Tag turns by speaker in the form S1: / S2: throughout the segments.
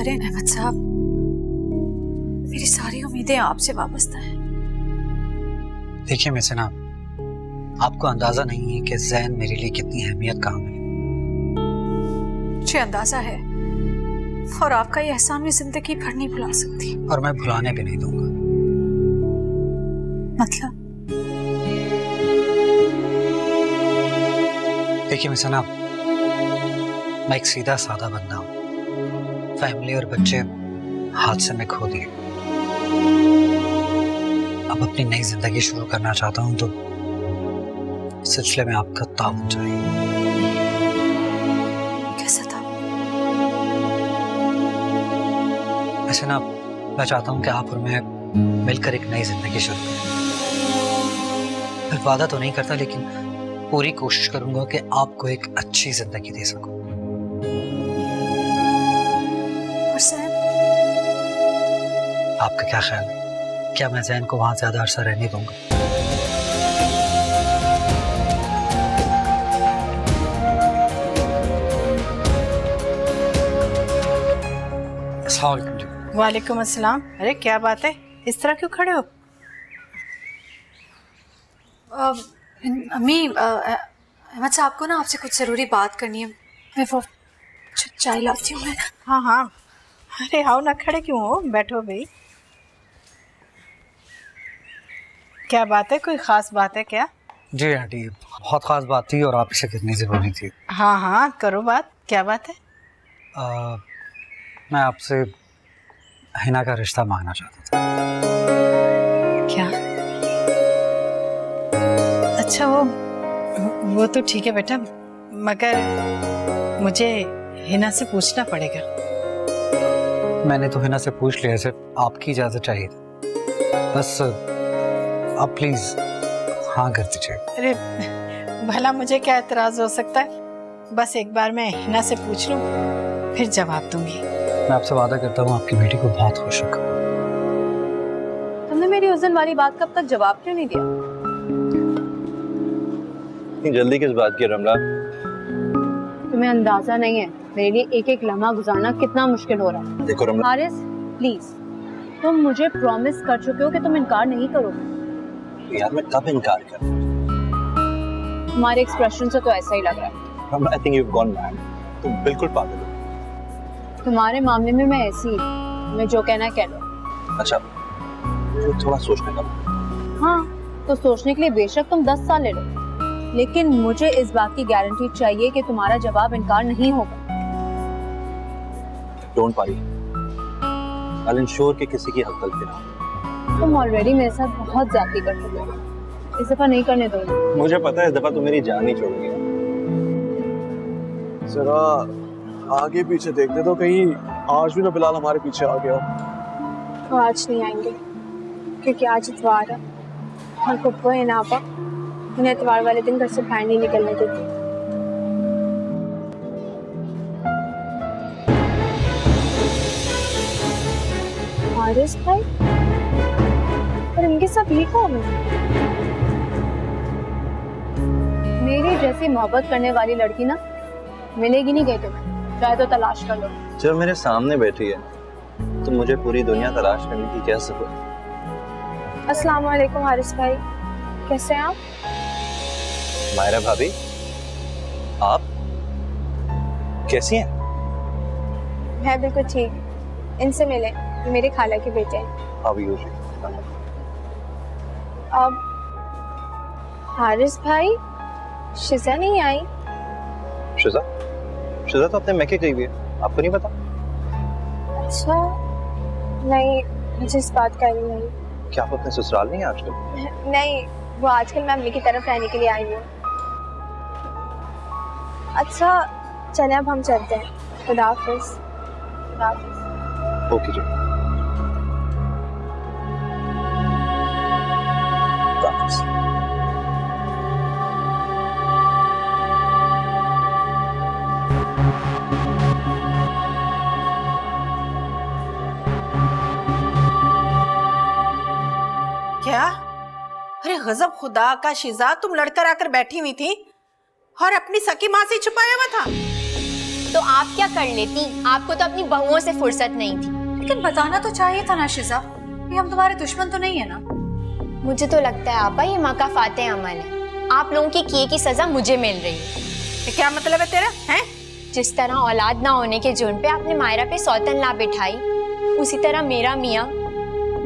S1: करें अहमद साहब, मेरी सारी उम्मीदें आपसे वाबस्ता हैं।
S2: देखिए मिसेस ना, आपको अंदाजा नहीं है कि ज़ैन मेरे लिए कितनी अहमियत का हामिल है।
S1: मुझे अंदाजा है, और आपका ये एहसान मैं जिंदगी भर नहीं भुला सकती।
S2: और मैं भुलाने भी नहीं दूंगा।
S1: मतलब?
S2: देखिए मिसेस ना, मैं एक सीधा साधा बंदा हूँ। फैमिली और बच्चे हादसे में खो दिए। अब अपनी नई जिंदगी शुरू करना चाहता हूँ, तो इस सिलसिले में आपका ताउन चाहिए।
S1: कैसा था?
S2: ऐसे ना, मैं चाहता हूँ कि आप और मैं मिलकर एक नई जिंदगी शुरू करें। मैं वादा तो नहीं करता, लेकिन पूरी कोशिश करूंगा कि आपको एक अच्छी जिंदगी दे सकूं।
S1: और सैन?
S2: आपका क्या ख्याल है? क्या मैं ज़ैन को वहां ज्यादा अरसा रहने दूंगा? अस्सलाम वालेकुम।
S3: वालेकुम अस्सलाम। अरे क्या बात है, इस तरह क्यों खड़े हो?
S1: अम्मी, अहमद साहब को ना आपसे कुछ ज़रूरी बात करनी है। मैं वो चाय लाती हूँ मैं।
S3: हाँ हाँ, अरे आओ ना, खड़े क्यों हो, बैठो भाई। क्या बात है, कोई ख़ास बात है क्या?
S2: जी आंटी, बहुत ख़ास बात थी और आप इसे करनी ज़रूरी थी।
S3: हाँ हाँ करो बात, क्या बात है?
S2: मैं आपसे हिना का रिश्ता मांगना चाहता था।
S3: क्या? अच्छा, वो तो ठीक है बेटा, मगर मुझे हिना से पूछना पड़ेगा।
S2: मैंने तो हिना से पूछ लिया, सिर्फ आपकी इजाज़त चाहिए। बस आप प्लीज़ हाँ कर दीजिए।
S3: अरे भला मुझे क्या एतराज़ हो सकता है, बस एक बार मैं हिना से पूछ लूँ, फिर जवाब दूंगी।
S2: मैं आपसे वादा करता हूँ आपकी बेटी को बहुत खुश रखूंगा।
S4: तुमने मेरी उस दिन वाली बात का अब तक जवाब क्यों नहीं दिया?
S5: इतनी जल्दी किस बात की रमला?
S4: तुम्हें अंदाजा नहीं है मेरे लिए एक एक लम्हा गुजारना कितना मुश्किल हो रहा है।
S5: देखो रमला,
S4: हारिस प्लीज, तुम मुझे प्रॉमिस कर चुके हो कि तुम इनकार नहीं करोगे।
S5: यार मैं कब इनकार कर?
S4: तुम्हारे एक्सप्रेशन से तो ऐसा ही लग रहा है।
S5: Ramla, I think you have gone mad. तुम बिल्कुल पागल हो।
S4: तुम्हारे मामले में मैं ऐसी ही, मैं जो कहना कह लो।
S5: अच्छा, तो थोड़ा सोचने का।
S4: हाँ, तो सोचने के लिए बेशक तुम 10 साल ले लो, लेकिन मुझे इस बात की गारंटी चाहिए कि तुम्हारा जवाब इनकार नहीं होगा।
S5: डोंट वरी, आई इंश्योर कि किसी की हक गलती ना हो।
S4: तुम ऑलरेडी मेरे साथ बहुत ज्यादती कर चुके हो, इस दफा नहीं करने दूंगी।
S5: मुझे पता है इस दफा तुम मेरी जान नहीं छोड़ोगी।
S6: जरा आगे पीछे देखते तो कहीं आज भी ना बिलाल हमारे पीछे आ गया।
S7: वो आज नहीं आएंगे क्योंकि आज इतवार है और पप्पू है ना आपा उन्हें इतवार वाले दिन घर से बाहर नहीं निकलने देती। हारिस भाई, और इनके साथ ये कौन है?
S4: मेरी जैसी मोहब्बत करने वाली लड़की ना मिलेगी नहीं कहीं तुम्हें, चाहे तो तलाश कर लो।
S5: जब मेरे सामने बैठी है तो मुझे पूरी दुनिया तलाश करने की क्या जरूरत?
S7: अस्सलाम वालेकुम हारिस भाई, कैसे हैं आप?
S5: मायरा भाभी, आप कैसी हैं?
S7: मैं बिल्कुल ठीक, इनसे मिले, ये मेरे खाला के बेटे हैं।
S5: How you?
S7: अब हारिस भाई, शिजा नहीं आई?
S5: शिजा? शिजा तो अपने मैके गई हुई है, आपको नहीं पता?
S7: अच्छा, नहीं मुझे इस बात का इल्म नहीं।
S5: क्या आप अपने ससुराल नहीं है आजकल?
S7: नहीं, वो आजकल मैं अम्मी की तरफ रहने के लिए आई हूँ। अच्छा चले, अब हम चलते हैं। खुदा हाफिज। खुदा हाफिज।
S5: ओके जी, खुदा हाफिज।
S3: क्या? अरे गजब खुदा का शिजा, तुम लड़कर आकर बैठी हुई थी और अपनी सकी माँ से छुपाया हुआ था।
S8: तो आप क्या कर लेती? आपको तो अपनी बहुओं से फुर्सत नहीं थी।
S1: लेकिन बताना तो चाहिए था ना शिजा, ये हम तुम्हारे दुश्मन तो नहीं है ना।
S8: मुझे तो लगता है आपा ये माँ का फाते अमल है। आप लोगों की किए की सजा मुझे मिल रही है।
S3: ये क्या मतलब है तेरा? हैं?
S8: जिस तरह औलाद ना होने के जुर्म पे आपने मायरा पे सौतन ला बिठाई, उसी तरह मेरा मियाँ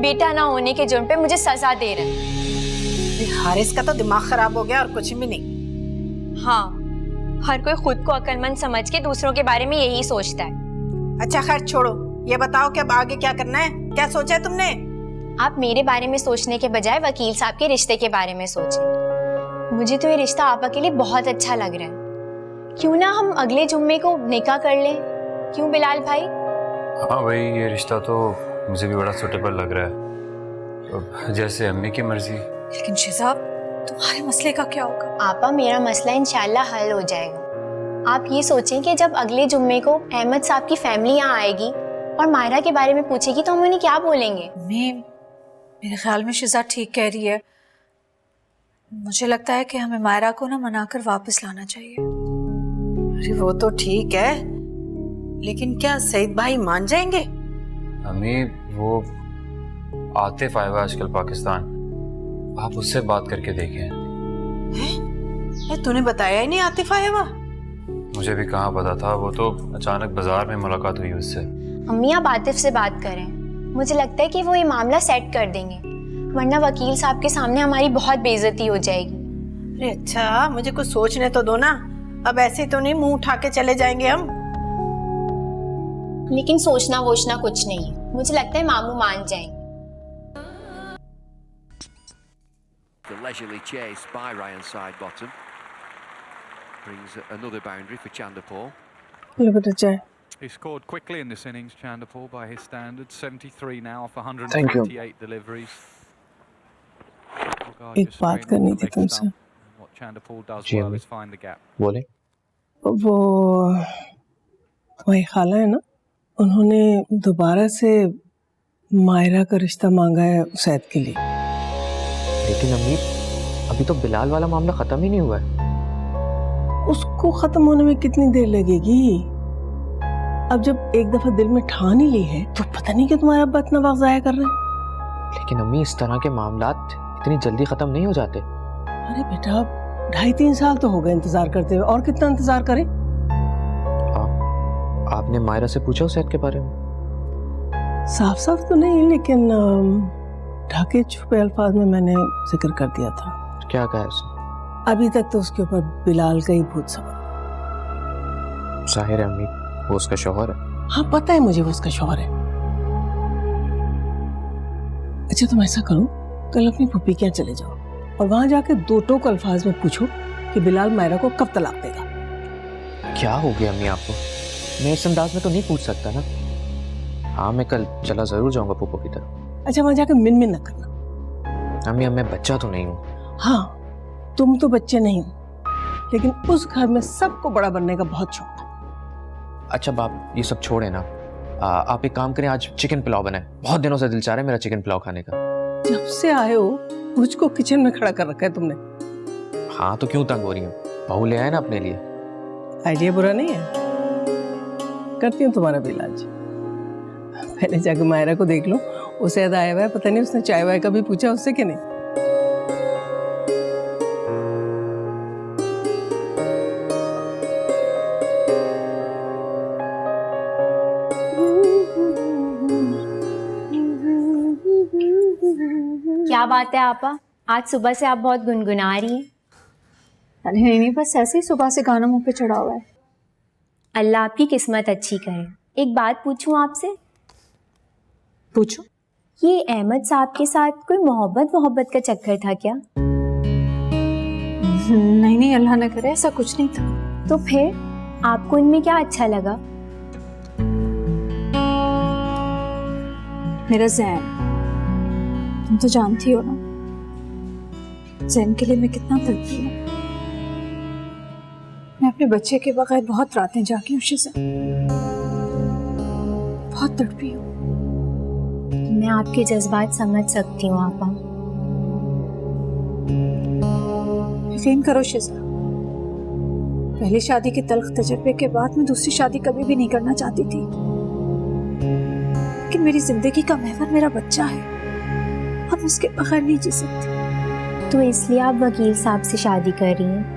S8: बेटा ना होने के जुर्म पे मुझे सजा दे रहे हैं।
S3: हारिस का तो दिमाग खराब हो गया और कुछ भी नहीं।
S8: हाँ, हर कोई खुद को अक्लमंद समझ के दूसरों के बारे में यही सोचता है।
S3: अच्छा खैर छोड़ो, ये बताओ कि अब आगे क्या करना है? क्या सोचा है तुमने?
S8: आप मेरे बारे में सोचने के बजाय वकील साहब के रिश्ते के बारे में सोचें। मुझे तो ये रिश्ता आपा के लिए बहुत अच्छा लग रहा है। क्यों ना हम अगले जुम्मे को निकाह कर लें? क्यों बिलाल भाई?
S9: हाँ भाई, ये रिश्ता तो मुझे भी बड़ा सूटेबल लग रहा है, जैसे अम्मी की मर्जी।
S1: लेकिन शिजा, तुम्हारे मसले का क्या होगा?
S8: आपा, मेरा मसला इंशाल्लाह हल हो जाएगा। आप ये सोचें कि जब अगले जुम्मे को अहमद साहब की फैमिली यहाँ आएगी और मायरा के बारे में पूछेगी तो हम उन्हें क्या बोलेंगे?
S1: मेरे ख्याल में शिजा ठीक कह रही है। मुझे लगता है कि हमें मायरा को ना मनाकर वापस लाना चाहिए।
S3: अरे वो तो ठीक है, लेकिन क्या सईद भाई मान जाएंगे?
S9: अम्मी, वो आतिफ आया हुआ आजकल पाकिस्तान, आप उससे बात करके देखें।
S3: तूने बताया ही नहीं आतिफ आया हुआ?
S9: मुझे भी कहाँ पता था, वो तो अचानक बाजार में मुलाकात हुई उससे।
S8: अम्मी, आप आतिफ से बात करें। मुझे लगता है कि वो ये मामला सेट कर देंगे, वरना वकील साहब के सामने हमारी बहुत बेइज्जती हो जाएगी।
S3: अरे अच्छा, मुझे कुछ सोचने तो दो ना। अब ऐसे तो नहीं मुंह उठा के चले जाएंगे हम।
S8: लेकिन सोचना वोचना कुछ नहीं है, मुझे लगता है मामू मान जाएंगे।
S10: The leisurely chase by Ryan Sidebottom brings another boundary for Chanderpaul.
S11: He scored quickly in this innings, Chanderpaul, by his standards. 73 now off
S6: Thank you.
S11: 128 deliveries.
S12: एक बात करनी थी तुमसे।
S11: What Chanderpaul does
S5: ji,
S11: well is find the gap.
S5: बोले।
S12: वो तुम्हारी खाला है ना, उन्होंने दोबारा से मायरा का रिश्ता मांगा है सैद के लिए।
S5: लेकिन अम्मी, अभी तो बिलाल वाला मामला खत्म ही नहीं हुआ है।
S12: उसको खत्म होने में कितनी देर लगेगी? अब जब एक दफा दिल में ठान ही ली है तो पता नहीं क्यों तुम्हारा अब्बा इतना वक्त जाया कर रहे हैं।
S5: लेकिन अम्मी, इस तरह के मामलात इतनी जल्दी खत्म नहीं हो जाते।
S12: अरे बेटा, 2.5-3 साल तो हो गए इंतजार करते हुए, और कितना इंतजार करें?
S5: आपने मायरा से पूछा उस सैद के बारे में?
S12: साफ साफ तो नहीं, लेकिन ढके छुपे अल्फाज में मैंने जिक्र कर दिया था।
S5: क्या कहा उसने?
S12: अभी तक तो उसके ऊपर बिलाल का ही भूत सवार।
S5: जाहिर है अम्मी, वो उसका शौहर है।
S12: हाँ पता है मुझे वो उसका शौहर है। अच्छा तुम ऐसा करो, कल अपनी फूफी के यहाँ चले जाओ और वहां जाके 2 टोक अल्फाज में पूछो कि बिलाल मायरा को कब तलाक देगा।
S5: क्या हो गया अम्मी आपको? मैं इस अंदाज में तो नहीं पूछ सकता ना। हाँ, मैं कल चला जरूर जाऊंगा पुप्पो की तरफ।
S12: अच्छा वहां जाके मिन मिन न करना।
S5: अम्मी, मैं बच्चा तो नहीं हूँ।
S12: हाँ तुम तो बच्चे नहीं हो, लेकिन उस घर में सबको बड़ा बनने का बहुत शौक है।
S5: अच्छा बाप, ये सब छोड़े ना। आप एक काम करें, आज चिकन पुलाव बनाए। बहुत दिनों से दिल चाह रहा है मेरा चिकन पुलाव खाने का।
S12: जब से आए हो मुझको किचन में खड़ा कर रखा है तुमने।
S5: हाँ तो क्यों तंग हो रही हूँ? बहू ले आए ना अपने लिए।
S12: आइडिया बुरा नहीं है, करती हूँ तुम्हारा भी इलाज। पहले जाके मायरा को देख लो, उसे याद आया हुआ है, पता नहीं उसने चाय वाय का भी पूछा उससे कि नहीं।
S8: क्या बात है आपा, आज सुबह से आप बहुत गुनगुना रही हैं।
S1: अरे नहीं, बस ऐसे ही सुबह से गाना मुंह पे चढ़ा हुआ है।
S8: अल्लाह आपकी किस्मत अच्छी करे। एक बात पूछूं आपसे?
S1: पूछो।
S8: ये अहमद साहब के साथ कोई मोहब्बत का चक्कर था क्या?
S1: नहीं, अल्लाह न करे, ऐसा कुछ नहीं था।
S8: तो फिर आपको इनमें क्या अच्छा लगा?
S1: मेरा ज़ैन, तुम तो जानती हो ना ज़ैन के लिए मैं कितना तड़पी हूँ। मैं अपने बच्चे के बगैर बहुत रातें जागी हूँ शिज़ा, बहुत तड़पी हूँ।
S8: मैं आपके जज्बात समझ सकती हूँ आपा।
S1: यकीन करो शिज़ा, पहली शादी के तल्ख तजर्बे के बाद मैं दूसरी शादी कभी भी नहीं करना चाहती थी, लेकिन मेरी जिंदगी का महवर मेरा बच्चा है, अब उसके बगैर नहीं जी सकती।
S8: तो इसलिए आप वकील साहब से शादी कर रही हैं?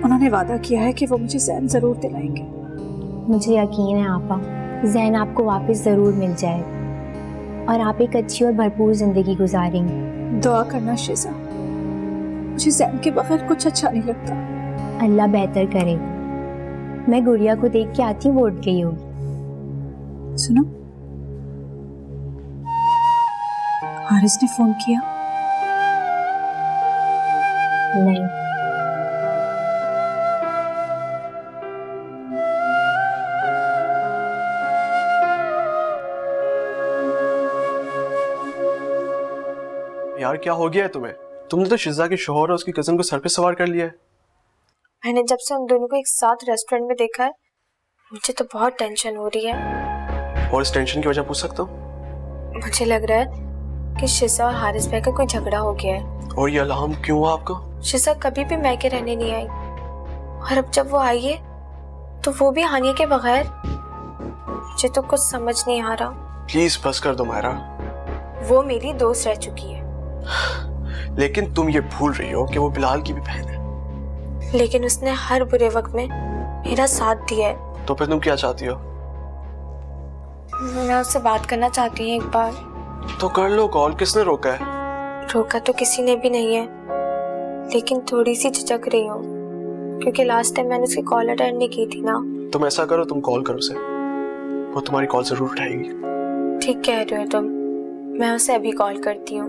S1: उन्होंने वादा किया है कि वो मुझे ज़ैन जरूर दिलाएंगे।
S8: मुझे यकीन है आपा, ज़ैन आपको वापस ज़रूर मिल जाएगा और आप एक अच्छी और भरपूर जिंदगी गुजारेंगी।
S1: दुआ करना शिजा, मुझे ज़ैन के बगैर कुछ अच्छा नहीं लगता।
S8: अल्लाह बेहतर करेगा। मैं गुड़िया को देख के आती हूँ, वो उठ गई होगी।
S1: सुनो, हारिस ने फोन किया?
S8: नहीं।
S6: यार क्या हो गया है तुम्हें? तुमने तो शिजा के शोहर और उसकी कजन को सर पे सवार कर लिया है।
S7: मैंने जब से उन दोनों को एक साथ रेस्टोरेंट में देखा है, मुझे तो बहुत टेंशन हो रही है।
S6: और इस टेंशन की वजह पूछ सकता हूँ?
S7: मुझे लग रहा है कि शिजा और हारिस भाई का कोई झगड़ा हो गया है।
S6: और ये अलार्म क्यों हुआ आपको?
S7: शिजा कभी भी मैके रहने नहीं आई, और अब जब वो आई है तो वो भी हानिया के बगैर। मुझे तो कुछ समझ नहीं आ रहा।
S6: प्लीज बस कर दो मायरा।
S7: वो मेरी दोस्त रह चुकी है,
S6: लेकिन तुम ये भूल रही हो कि वो बिलाल की भी बहन है।
S7: लेकिन उसने हर बुरे वक्त में मेरा साथ दिया है।
S6: तो फिर तुम क्या चाहती हो?
S7: मैं उससे बात करना चाहती हूँ एक बार।
S6: तो कर लो कॉल, किसने रोका है?
S7: रोका तो किसी ने भी नहीं है, लेकिन थोड़ी सी झिझक रही हूँ क्योंकि लास्ट टाइम मैंने उसकी कॉल अटेंड नहीं की थी ना।
S6: तुम ऐसा करो, तुम कॉल करो उसे, वो तुम्हारी कॉल जरूर उठाएगी।
S7: ठीक कह रहे हो तुम, मैं उसे अभी कॉल करती हूँ।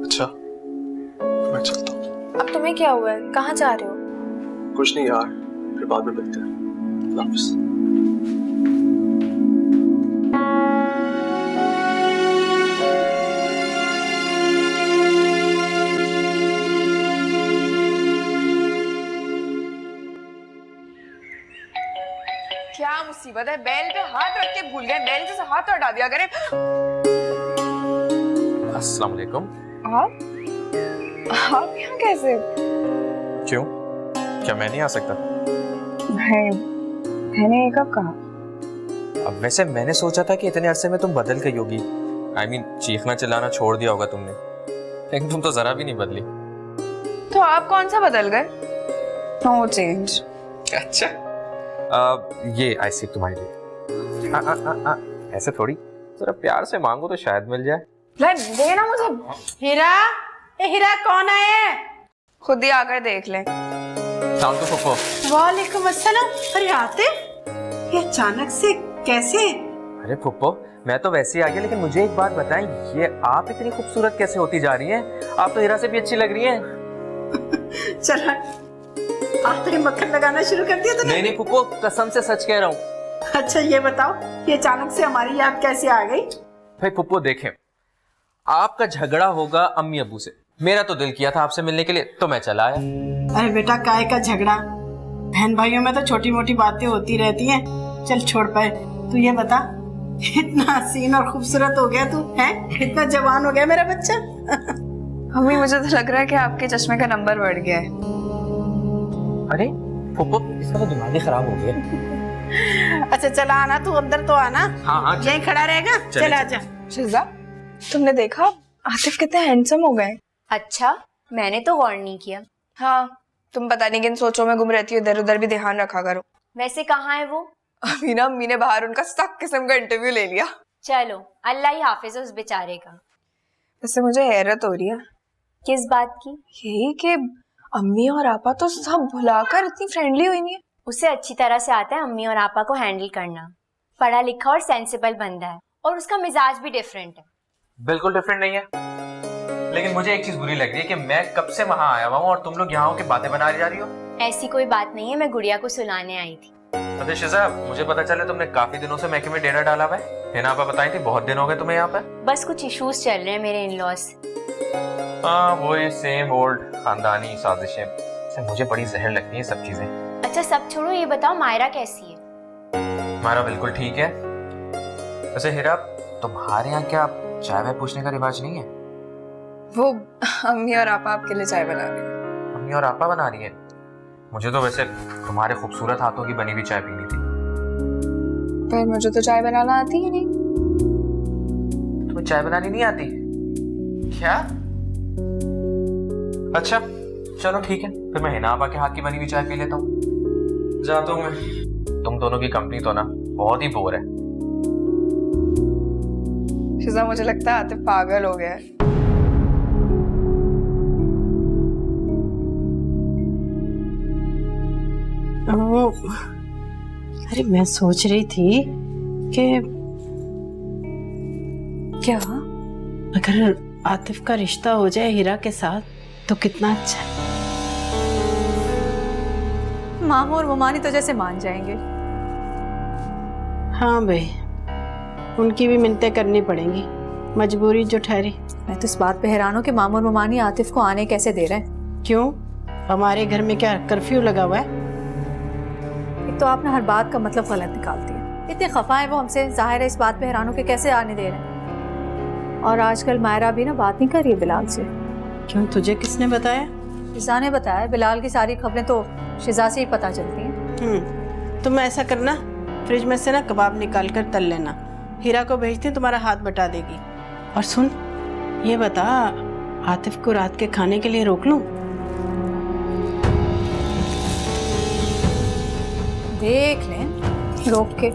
S6: अच्छा, मैं चलता हूँ।
S7: अब तुम्हें क्या हुआ है, कहाँ जा रहे हो?
S6: कुछ नहीं यार, फिर बाद में मिलते हैं। अल्लाह हाफिज़।
S13: क्या मुसीबत है, बेल पे हाथ रख के भूल गए, बेल से हाथ हटा दिया करें।
S5: अस्सलाम वालेकुम।
S13: आप यहाँ कैसे?
S5: क्यों, क्या मैं नहीं आ सकता?
S13: मैंने कब कहा?
S5: अब वैसे मैंने सोचा था कि इतने अरसे में तुम बदल गई होगी। I mean, चीखना चिल्लाना छोड़ दिया होगा तुमने, लेकिन तुम तो जरा भी नहीं बदली।
S13: तो आप कौन सा बदल गए? No change.
S5: अच्छा, ये आइसक्रीम तुम्हारे लिए। ऐसे थोड़ी, जरा प्यार से मांगो तो शायद मिल जाए।
S13: देना मुझे।
S3: हीरा, ए हीरा कौन आया?
S13: खुद ही आकर देख ले।
S5: सलाम तो फुफो।
S3: वालेकुम अस्सलाम। अरे आते, ये अचानक से कैसे?
S5: अरे फुप्पो, मैं तो वैसे ही आ गया, लेकिन मुझे एक बात बताएं, ये आप इतनी खूबसूरत कैसे होती जा रही हैं? आप तो हीरा से भी अच्छी लग रही हैं।
S3: चल आखिरी मक्खन लगाना शुरू कर दिया तूने?
S5: नहीं फुप्पो, कसम से सच कह रहा हूँ।
S3: अच्छा ये बताओ, ये अचानक से हमारी याद कैसे आ गई?
S5: भाई फुप्पो देखें, आपका झगड़ा होगा अम्मी अब्बू से, मेरा तो दिल किया था आपसे मिलने के लिए, तो मैं चला आया।
S3: अरे बेटा, काहे का झगड़ा? बहन भाइयों में तो छोटी मोटी बातें होती रहती हैं। चल छोड़ पाए। तू ये बता, इतना हसीन और खूबसूरत हो गया तू, है? इतना जवान हो गया मेरा बच्चा।
S13: मम्मी, मुझे तो लग रहा है कि आपके चश्मे का नंबर बढ़ गया है।
S5: अरे फुप्पो, इसका तो दिमाग ही खराब हो गया।
S3: अच्छा चला आना, तू अंदर तो आना।
S5: हाँ
S3: यहीं खड़ा रहेगा? चल आजा।
S13: शिजा, तुमने देखा आतिफ कितने हैंडसम हो गए?
S8: अच्छा, मैंने तो गौर नहीं किया।
S13: हाँ, तुम पता नहीं किन सोचों में गुम रहती हो, इधर उधर भी ध्यान रखा करो।
S8: वैसे कहाँ है वो?
S13: अभी ना अम्मी ने बाहर उनका सख्त किस्म का इंटरव्यू ले लिया।
S8: चलो, अल्लाह ही हाफिज उस बेचारे का।
S13: वैसे मुझे हैरत हो रही है।
S8: किस बात की?
S13: यही कि अम्मी और आपा तो सब भुलाकर इतनी फ्रेंडली हुई नहीं है।
S8: उसे अच्छी तरह से आता है अम्मी और आपा को हैंडल करना। पढ़ा लिखा और सेंसिबल बंदा है, और उसका मिजाज भी डिफरेंट है।
S5: बिल्कुल डिफरेंट नहीं है, लेकिन मुझे एक चीज बुरी लग रही है कि मैं कब से वहां आया हुआ हूँ और तुम लोग यहाँ होकर बातें बना जा रही हो।
S8: ऐसी कोई बात नहीं है, मैं गुड़िया को सुलाने आई थी।
S5: अरे शिजा, मुझे पता चला तुमने काफी दिनों से मैके में डेरा डाला हुआ है। हिना आपा बताई थी बहुत दिन हो गए तुम्हें यहाँ पर।
S8: बस कुछ इश्यूज चल रहे हैं मेरे इन-लॉज।
S5: हाँ, वो ये सेम ओल्ड खानदानी साजिशें, मुझे बड़ी जहर लगती है सब चीजें।
S8: अच्छा सब छोड़ो, ये बताओ मायरा कैसी है?
S5: मायरा बिल्कुल ठीक है। वैसे हीरा, तुम्हारे यहाँ क्या चाय वाय पूछने का रिवाज नहीं है?
S13: वो अम्मी और आपा आपके लिए चाय बना रही हैं।
S5: अम्मी और आपा बना रही है? मुझे तो वैसे तुम्हारे खूबसूरत हाथों की बनी हुई चाय पीनी थी।
S13: पर मुझे तो चाय बनाना आती ही नहीं।
S5: तुम्हें चाय बनानी नहीं आती क्या? अच्छा चलो ठीक है, फिर मैं हिना आपा के हाथ की बनी हुई चाय पी लेता हूँ। जाता हूँ मैं। तुम दोनों की कंपनी तो ना बहुत ही बोर है।
S13: शिजा, मुझे लगता है आतिफ पागल हो गया है।
S3: अरे मैं सोच रही थी कि
S1: क्या?
S3: अगर आतिफ का रिश्ता हो जाए हीरा के साथ तो कितना अच्छा है।
S1: मामू और ममानी तो जैसे मान जाएंगे।
S3: हाँ भाई, उनकी भी मिन्नतें करनी पड़ेंगी, मजबूरी जो ठहरी।
S1: मैं तो इस बात पे हैरान हूँ कि मामू और ममानी आतिफ को आने कैसे दे रहे हैं।
S3: क्यों, हमारे घर में क्या कर्फ्यू लगा हुआ है?
S1: एक तो आपने हर बात का मतलब गलत निकाल दिया। इतने खफा है वो हमसे, जाहिर है इस बात पे हैरान हूँ कि कैसे आने दे रहे हैं। और आजकल मायरा भी ना बात नहीं कर रही है बिलाल से।
S3: क्यों, तुझे किसने बताया?
S1: शिजा ने बताया। बिलाल की सारी खबरें तो शिजा से ही पता चलती हैं।
S3: तुम ऐसा करना, फ्रिज में से ना कबाब निकाल कर तल लेना, हीरा को भेजती हूँ, तुम्हारा हाथ बटा देगी। और सुन, ये बता, आतिफ को रात के खाने के लिए रोक लूं?
S1: देख लें रोक के।